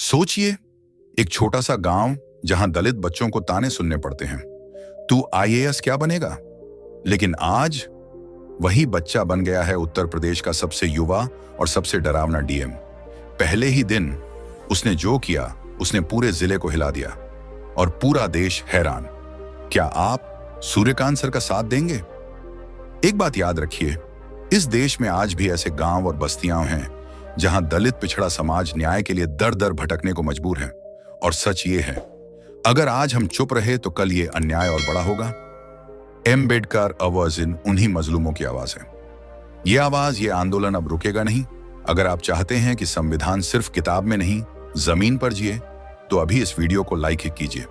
सोचिए, एक छोटा सा गांव जहां दलित बच्चों को ताने सुनने पड़ते हैं, तू आईएएस क्या बनेगा? लेकिन आज वही बच्चा बन गया है उत्तर प्रदेश का सबसे युवा और सबसे डरावना डीएम। पहले ही दिन उसने जो किया, उसने पूरे जिले को हिला दिया और पूरा देश हैरान। क्या आप सूर्यकांत सर का साथ देंगे? एक बात याद रखिए, इस देश में आज भी ऐसे गांव और बस्तियां हैं जहां दलित पिछड़ा समाज न्याय के लिए दर दर भटकने को मजबूर है। और सच ये है, अगर आज हम चुप रहे तो कल ये अन्याय और बड़ा होगा। एम्बेडकर अवर्जिन उन्हीं मजलूमों की आवाज है। ये आवाज, ये आंदोलन अब रुकेगा नहीं। अगर आप चाहते हैं कि संविधान सिर्फ किताब में नहीं, जमीन पर जिए, तो अभी इस वीडियो को लाइक कीजिए,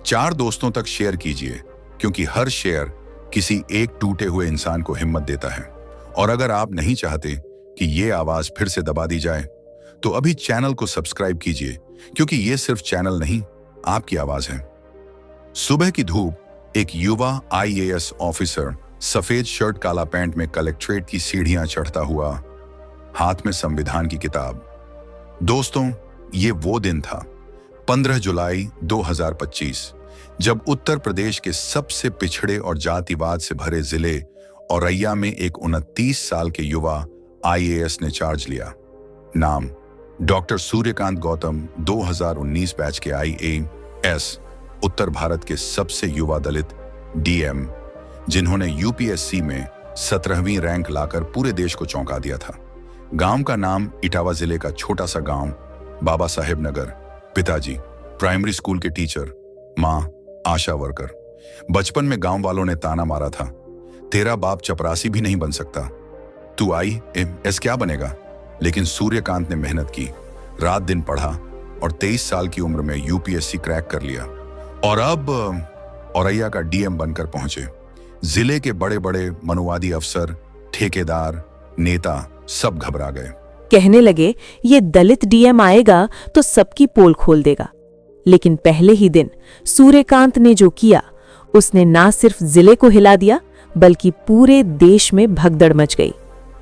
4 दोस्तों तक शेयर कीजिए, क्योंकि हर शेयर किसी एक टूटे हुए इंसान को हिम्मत देता है। और अगर आप नहीं चाहते कि ये आवाज फिर से दबा दी जाए, तो अभी चैनल को सब्सक्राइब कीजिए, क्योंकि ये सिर्फ चैनल नहीं, आपकी आवाज है। सुबह की धूप, एक युवा आईएएस ऑफिसर सफेद शर्ट काला पैंट में कलेक्ट्रेट की सीढ़ियां चढ़ता हुआ, हाथ में संविधान की किताब। दोस्तों, ये वो दिन था, 15 जुलाई 2025, जब उत्तर प्रदेश के सबसे पिछड़े और जातिवाद से भरे जिले औरैया में एक 29 साल के युवा आईएएस ने चार्ज लिया। नाम डॉक्टर सूर्यकांत गौतम, 2019 बैच के आईएएस, उत्तर भारत के सबसे युवा दलित डीएम, जिन्होंने यूपीएससी में 17वीं रैंक लाकर पूरे देश को चौंका दिया था। गांव का नाम इटावा जिले का छोटा सा गांव बाबा साहेब नगर। पिताजी प्राइमरी स्कूल के टीचर, मां आशा वर्कर। बचपन में गांव वालों ने ताना मारा था, तेरा बाप चपरासी भी नहीं बन सकता, तू आईएएस क्या बनेगा? लेकिन सूर्यकांत ने मेहनत की, रात दिन पढ़ा और 23 साल की उम्र में यूपीएससी क्रैक कर लिया और अब औरैया का डीएम बनकर पहुंचे। जिले के बड़े बड़े मनुवादी अफसर, ठेकेदार, नेता सब घबरा गए। कहने लगे ये दलित डीएम आएगा तो सबकी पोल खोल देगा। लेकिन पहले ही दिन सूर्यकांत ने जो किया, उसने ना सिर्फ जिले को हिला दिया, बल्कि पूरे देश में भगदड़ मच गई।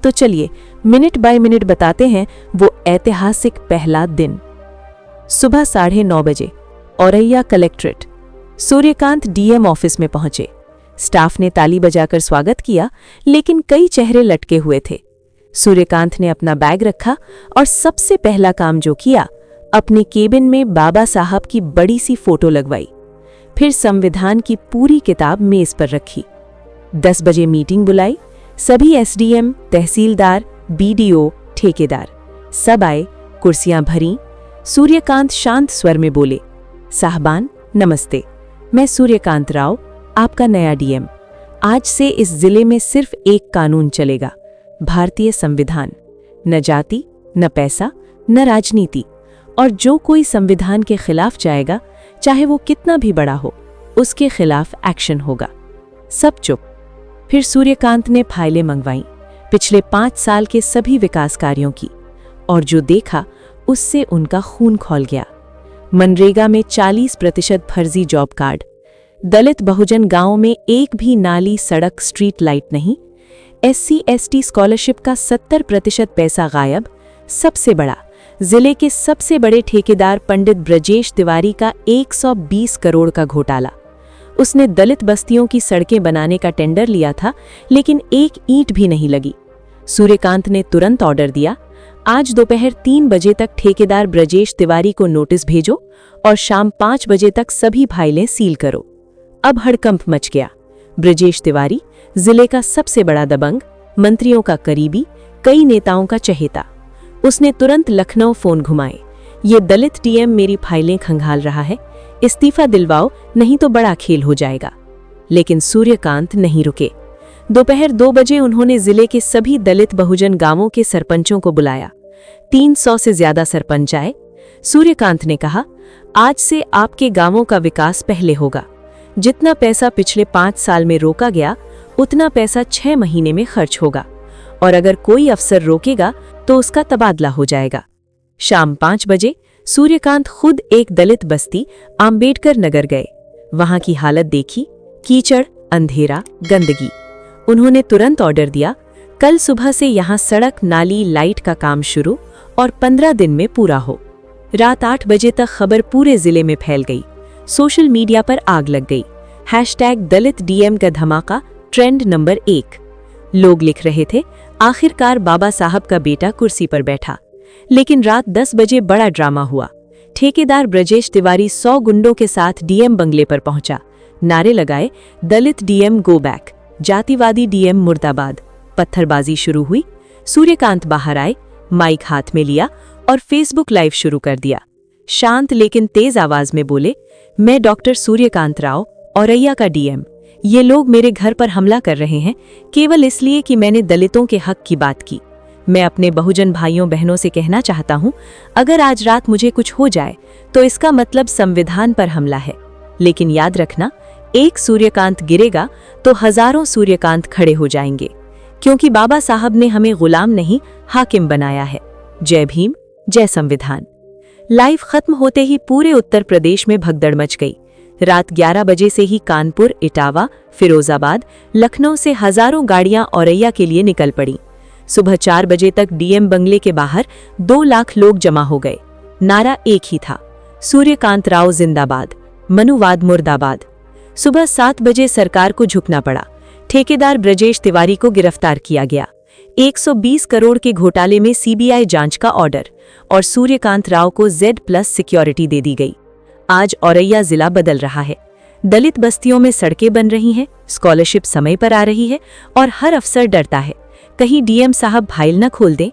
तो चलिए मिनट बाय मिनट बताते हैं वो ऐतिहासिक पहला दिन। सुबह 9:30 बजे Auraiya collectorate, Suryakant DM office में पहुंचे। स्टाफ ने ताली बजाकर स्वागत किया, लेकिन कई चेहरे लटके हुए थे। सूर्यकांत ने अपना बैग रखा और सबसे पहला काम जो किया, अपने केबिन में बाबा साहब की बड़ी सी फोटो लगवाई। फिर संविधान की पूरी किताब मेज पर रखी। 10 बजे मीटिंग बुलाई। सभी एसडीएम, तहसीलदार, बीडीओ, ठेकेदार सब आए, कुर्सियां भरी। सूर्यकांत शांत स्वर में बोले, साहबान नमस्ते, मैं सूर्यकांत राव, आपका नया डीएम। आज से इस जिले में सिर्फ एक कानून चलेगा, भारतीय संविधान। न जाति, न पैसा, न राजनीति। और जो कोई संविधान के खिलाफ जाएगा, चाहे वो कितना भी बड़ा हो, उसके खिलाफ एक्शन होगा। सब चुप। फिर सूर्यकांत ने फाइलें मंगवाईं, पिछले 5 साल के सभी विकास कार्यों की, और जो देखा उससे उनका खून खौल गया। मनरेगा में 40% फर्जी जॉब कार्ड, दलित बहुजन गांवों में एक भी नाली, सड़क, स्ट्रीट लाइट नहीं, SC/ST स्कॉलरशिप का 70% पैसा गायब। सबसे बड़ा, जिले के सबसे बड़े ठेकेदार पंडित ब्रजेश तिवारी का 120 करोड़ का घोटाला। उसने दलित बस्तियों की सड़कें बनाने का टेंडर लिया था, लेकिन एक ईंट भी नहीं लगी। सूर्यकांत ने तुरंत ऑर्डर दिया, आज दोपहर 3 बजे तक ठेकेदार ब्रजेश तिवारी को नोटिस भेजो और शाम 5 बजे तक सभी फाइलें सील करो। अब हड़कंप मच गया। ब्रजेश तिवारी जिले का सबसे बड़ा दबंग, मंत्रियों का करीबी, कई नेताओं का चहेता। उसने तुरंत लखनऊ फोन घुमाए, ये दलित डीएम मेरी फाइलें खंगाल रहा है, इस्तीफा दिलवाओ, नहीं तो बड़ा खेल हो जाएगा। लेकिन सूर्यकांत नहीं रुके। दोपहर 2 बजे उन्होंने जिले के सभी दलित बहुजन गांवों के सरपंचों को बुलाया। 300 से ज्यादा सरपंच आए। सूर्यकांत ने कहा, आज से आपके गांवों का विकास पहले होगा। जितना पैसा पिछले 5 साल में रोका गया, उतना पैसा 6 महीने में खर्च होगा, और अगर कोई अफसर रोकेगा तो उसका तबादला हो जाएगा। शाम 5 बजे सूर्यकांत खुद एक दलित बस्ती आंबेडकर नगर गए। वहां की हालत देखी, कीचड़, अंधेरा, गंदगी। उन्होंने तुरंत ऑर्डर दिया, कल सुबह से यहाँ सड़क, नाली, लाइट का काम शुरू और 15 दिन में पूरा हो। रात 8 बजे तक खबर पूरे जिले में फैल गई। सोशल मीडिया पर आग लग गई। #दलित डीएम का धमाका ट्रेंड नंबर 1। लोग लिख रहे थे, आखिरकार बाबा साहब का बेटा कुर्सी पर बैठा। लेकिन रात 10 बजे बड़ा ड्रामा हुआ। ठेकेदार ब्रजेश तिवारी 100 गुंडों के साथ डीएम बंगले पर पहुंचा। नारे लगाए, दलित डीएम गो बैक, जातिवादी डीएम मुर्दाबाद। पत्थरबाजी शुरू हुई। सूर्यकांत बाहर आए, माइक हाथ में लिया और फेसबुक लाइव शुरू कर दिया। शांत लेकिन तेज आवाज में बोले, मैं डॉक्टर सूर्यकांत राव, औरैया का डीएम। ये लोग मेरे घर पर हमला कर रहे हैं केवल इसलिए कि मैंने दलितों के हक की बात की। मैं अपने बहुजन भाइयों बहनों से कहना चाहता हूं, अगर आज रात मुझे कुछ हो जाए तो इसका मतलब संविधान पर हमला है। लेकिन याद रखना, एक सूर्यकांत गिरेगा तो हजारों सूर्यकांत खड़े हो जाएंगे, क्योंकि बाबा साहब ने हमें गुलाम नहीं हाकिम बनाया है। जय भीम, जय संविधान। लाइव खत्म होते ही पूरे उत्तर प्रदेश में भगदड़ मच गई। रात 11 बजे से ही कानपुर, इटावा, फिरोजाबाद, लखनऊ से हजारों गाड़ियां औरैया के लिए निकल पड़ी। सुबह 4 बजे तक डीएम बंगले के बाहर 2 लाख लोग जमा हो गए। नारा एक ही था, सूर्यकांत राव जिंदाबाद, मनुवाद मुर्दाबाद। सुबह 7 बजे सरकार को झुकना पड़ा। ठेकेदार ब्रजेश तिवारी को गिरफ्तार किया गया। 120 करोड़ के घोटाले में सीबीआई जांच का ऑर्डर और सूर्यकांत राव को Z+ सिक्योरिटी दे दी गई। आज औरैया जिला बदल रहा है। दलित बस्तियों में सड़कें बन रही हैं, स्कॉलरशिप समय पर आ रही है और हर अफसर डरता है कहीं डीएम साहब फाइल न खोल दें।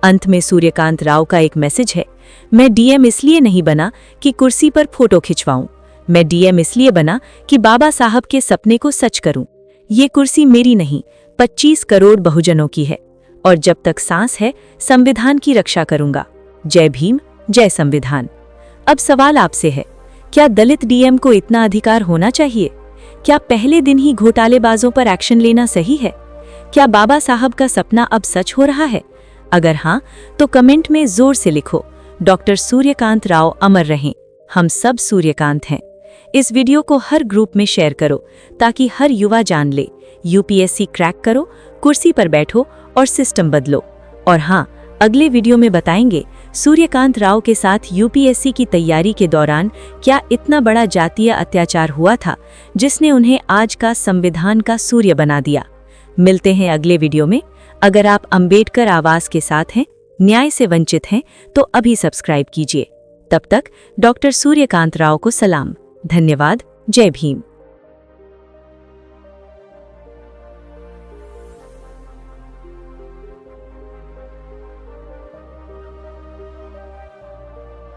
अंत में सूर्यकांत राव का एक मैसेज है, मैं डीएम इसलिए नहीं बना कि कुर्सी पर फोटो खिंचवाऊं, मैं डीएम इसलिए बना कि बाबा साहब के सपने को सच करूं। ये कुर्सी मेरी नहीं, 25 करोड़ बहुजनों की है और जब तक सांस है संविधान की रक्षा करूंगा। जय भीम, जय संविधान। अब सवाल आपसे है, क्या दलित डीएम को इतना अधिकार होना चाहिए? क्या पहले दिन ही घोटालेबाजों पर एक्शन लेना सही है? क्या बाबा साहब का सपना अब सच हो रहा है? अगर हाँ, तो कमेंट में जोर से लिखो, डॉक्टर सूर्यकांत राव अमर रहें, हम सब सूर्यकांत हैं। इस वीडियो को हर ग्रुप में शेयर करो ताकि हर युवा जान ले, यूपीएससी क्रैक करो, कुर्सी पर बैठो और सिस्टम बदलो। और हाँ, अगले वीडियो में बताएंगे सूर्यकांत राव के साथ यूपीएससी की तैयारी के दौरान क्या इतना बड़ा जातीय अत्याचार हुआ था जिसने उन्हें आज का संविधान का सूर्य बना दिया। मिलते हैं अगले वीडियो में। अगर आप अंबेडकर आवाज के साथ हैं, न्याय से वंचित हैं, तो अभी सब्सक्राइब कीजिए। तब तक डॉक्टर सूर्यकांत राव को सलाम। धन्यवाद। जय भीम।